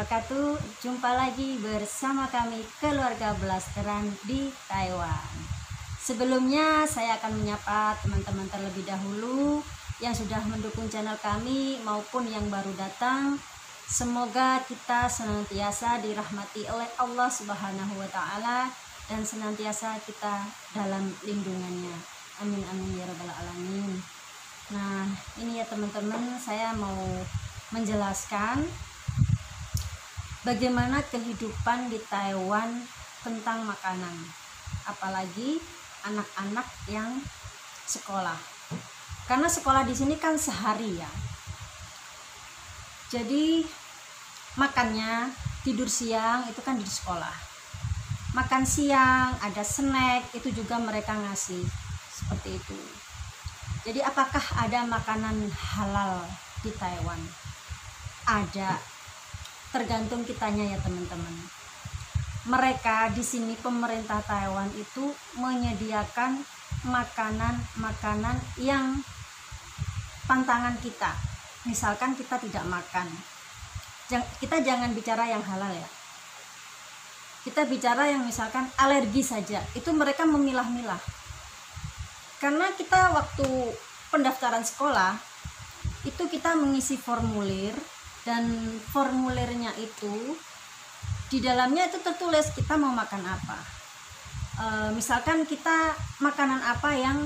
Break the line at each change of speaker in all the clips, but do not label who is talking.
wabarakatuh. Jumpa lagi bersama kami keluarga Blasteran di Taiwan. Sebelumnya saya akan menyapa teman-teman terlebih dahulu yang sudah mendukung channel kami maupun yang baru datang. Semoga kita senantiasa dirahmati oleh Allah Subhanahu wa Ta'ala dan senantiasa kita dalam lindungannya. Amin amin ya rabbal alamin. Nah, ini ya teman-teman, saya mau menjelaskan bagaimana kehidupan di Taiwan tentang makanan, apalagi anak-anak yang sekolah. Karena sekolah di sini kan sehari ya. Jadi makannya, tidur siang itu kan di sekolah. Makan siang, ada snack, itu juga mereka ngasih. Seperti itu. Jadi apakah ada makanan halal di Taiwan? Ada. Tergantung kitanya ya teman-teman. Mereka di sini pemerintah Taiwan itu menyediakan makanan-makanan yang pantangan kita. Misalkan kita tidak makan, kita jangan bicara yang halal ya. Kita bicara yang misalkan alergi saja, itu mereka memilah-milah. Karena kita waktu pendaftaran sekolah, itu kita mengisi formulir, dan formulirnya itu di dalamnya itu tertulis kita mau makan apa. Misalkan kita makanan apa yang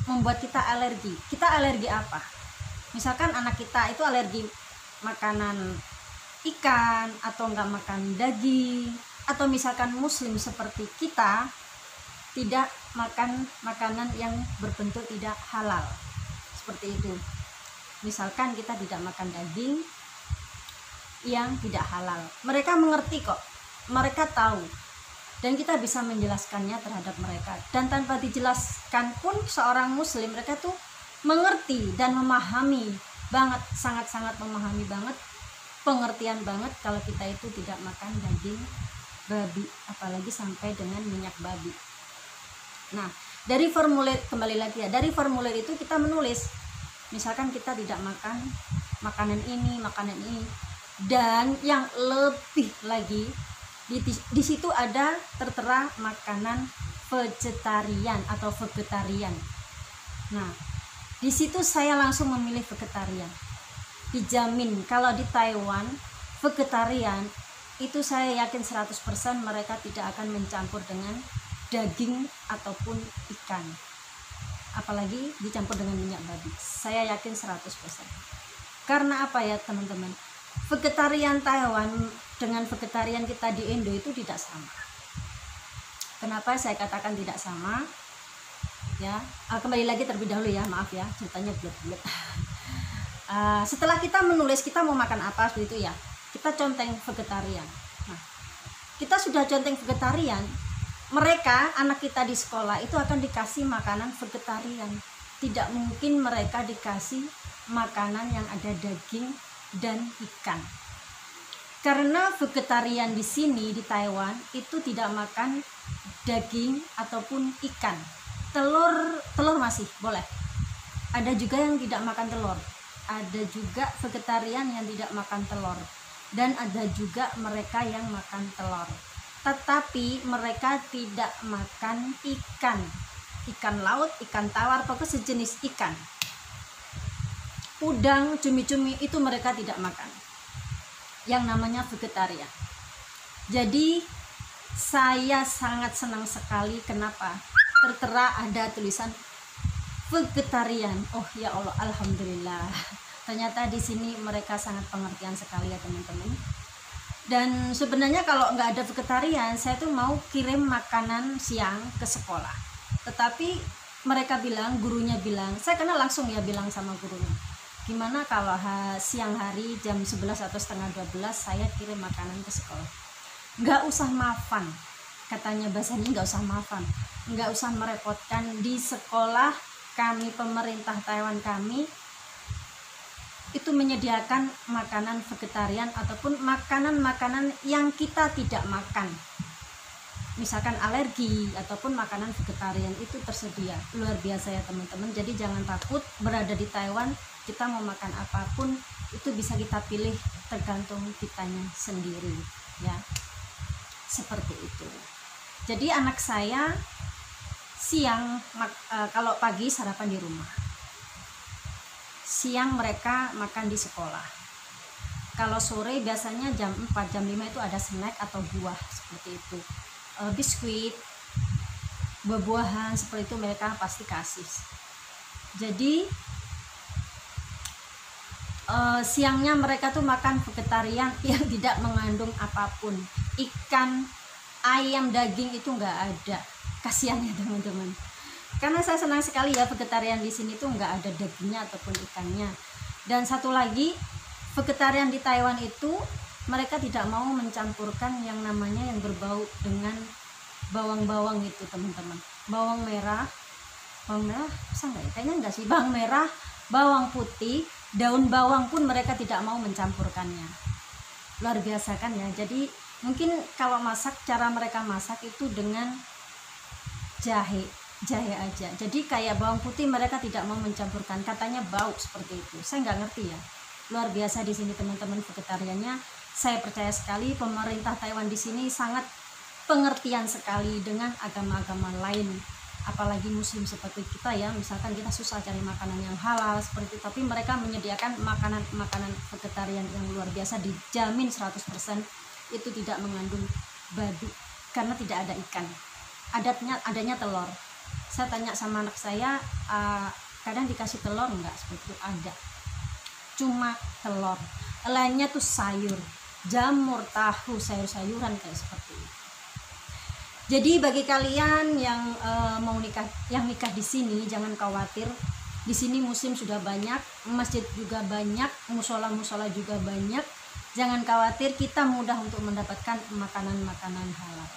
membuat kita alergi. Kita alergi apa? Misalkan anak kita itu alergi makanan ikan atau enggak makan daging, atau misalkan muslim seperti kita tidak makan makanan yang berbentuk tidak halal seperti itu. Misalkan kita tidak makan daging yang tidak halal, mereka mengerti kok, mereka tahu, dan kita bisa menjelaskannya terhadap mereka. Dan tanpa dijelaskan pun seorang muslim, mereka tuh mengerti dan memahami banget, sangat-sangat memahami banget, pengertian banget kalau kita itu tidak makan daging babi, apalagi sampai dengan minyak babi. Nah, dari formulir, kembali lagi ya, dari formulir itu kita menulis, misalkan kita tidak makan makanan ini, dan yang lebih lagi di situ ada tertera makanan vegetarian atau vegetarian. Nah, di situ saya langsung memilih vegetarian. Dijamin kalau di Taiwan vegetarian itu saya yakin 100% mereka tidak akan mencampur dengan daging ataupun ikan, apalagi dicampur dengan minyak babi. Saya yakin 100%. Karena apa ya teman-teman, vegetarian Taiwan dengan vegetarian kita di Indo itu tidak sama. Kenapa saya katakan tidak sama ya? Kembali lagi terlebih dahulu ya, maaf ya ceritanya bulat-bulat. Setelah kita menulis kita mau makan apa seperti itu ya, kita conteng vegetarian. Nah, kita sudah conteng vegetarian, mereka anak kita di sekolah itu akan dikasih makanan vegetarian. Tidak mungkin mereka dikasih makanan yang ada daging dan ikan. Karena vegetarian di sini di Taiwan itu tidak makan daging ataupun ikan. Telur masih boleh. Ada juga yang tidak makan telur. Ada juga vegetarian yang tidak makan telur. Dan ada juga mereka yang makan telur. Tetapi mereka tidak makan ikan. Ikan laut, ikan tawar, pokoknya sejenis ikan. Udang, cumi-cumi itu mereka tidak makan. Yang namanya vegetarian. Jadi saya sangat senang sekali kenapa tertera ada tulisan vegetarian. Oh ya Allah, alhamdulillah. Ternyata di sini mereka sangat pengertian sekali ya teman-teman. Dan sebenarnya kalau nggak ada vegetarian, saya tuh mau kirim makanan siang ke sekolah. Tetapi mereka bilang, gurunya bilang, saya kenal langsung ya bilang sama gurunya, gimana kalau siang hari jam 11 atau setengah 12 saya kirim makanan ke sekolah. Nggak usah maafan, katanya bahasanya nggak usah maafan, nggak usah merepotkan. Di sekolah kami, pemerintah Taiwan kami itu menyediakan makanan vegetarian ataupun makanan-makanan yang kita tidak makan. misalkan alergi ataupun makanan vegetarian itu tersedia. Luar biasa ya teman-teman. Jadi jangan takut berada di Taiwan, kita mau makan apapun itu bisa kita pilih tergantung kitanya sendiri ya. Seperti itu. Jadi anak saya siang kalau pagi sarapan di rumah. Siang mereka makan di sekolah. Kalau sore biasanya jam 4, jam 5 itu ada snack atau buah seperti itu. Biskuit, buah-buahan seperti itu mereka pasti kasih. Jadi siangnya mereka tuh makan vegetarian yang tidak mengandung apapun. Ikan, ayam, daging itu nggak ada. Kasihan ya teman-teman. Karena saya senang sekali ya vegetarian di sini tuh nggak ada dagingnya ataupun ikannya. Dan satu lagi, vegetarian di Taiwan itu mereka tidak mau mencampurkan yang namanya yang berbau dengan bawang-bawang itu teman-teman. Bawang merah bisa nggak ya? Kayaknya enggak sih. Bawang merah, bawang putih, daun bawang pun mereka tidak mau mencampurkannya. Luar biasa kan ya. Jadi mungkin kalau masak, cara mereka masak itu dengan jahe aja. Jadi kayak bawang putih mereka tidak mau mencampurkan, katanya bau seperti itu. Saya nggak ngerti ya. Luar biasa di sini teman-teman vegetariannya. Saya percaya sekali pemerintah Taiwan di sini sangat pengertian sekali dengan agama-agama lain. Apalagi muslim seperti kita ya, misalkan kita susah cari makanan yang halal seperti itu, tapi mereka menyediakan makanan vegetarian yang luar biasa, dijamin 100% itu tidak mengandung babi karena tidak ada ikan. Adanya telur. Saya tanya sama anak saya, kadang dikasih telur enggak? Seperti itu ada. Cuma telur. Lainnya tuh sayur, jamur, tahu, sayur-sayuran kayak seperti itu. Jadi bagi kalian yang mau nikah, yang nikah di sini jangan khawatir. Di sini muslim sudah banyak, masjid juga banyak, musola juga banyak. Jangan khawatir, kita mudah untuk mendapatkan makanan-makanan halal.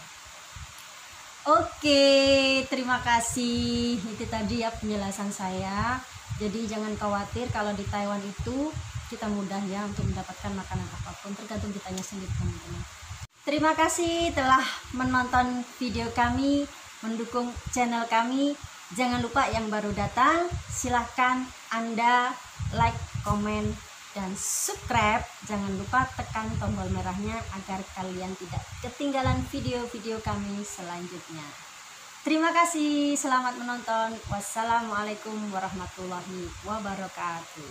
Oke, terima kasih. Itu tadi ya penjelasan saya. Jadi jangan khawatir, kalau di Taiwan itu kita mudah ya untuk mendapatkan makanan apapun, tergantung kitanya sendiri teman-teman. Terima kasih telah menonton video kami, mendukung channel kami. Jangan lupa yang baru datang, silahkan Anda like, komen, dan subscribe. Jangan lupa tekan tombol merahnya agar kalian tidak ketinggalan video-video kami selanjutnya. Terima kasih, selamat menonton. Wassalamualaikum warahmatullahi wabarakatuh.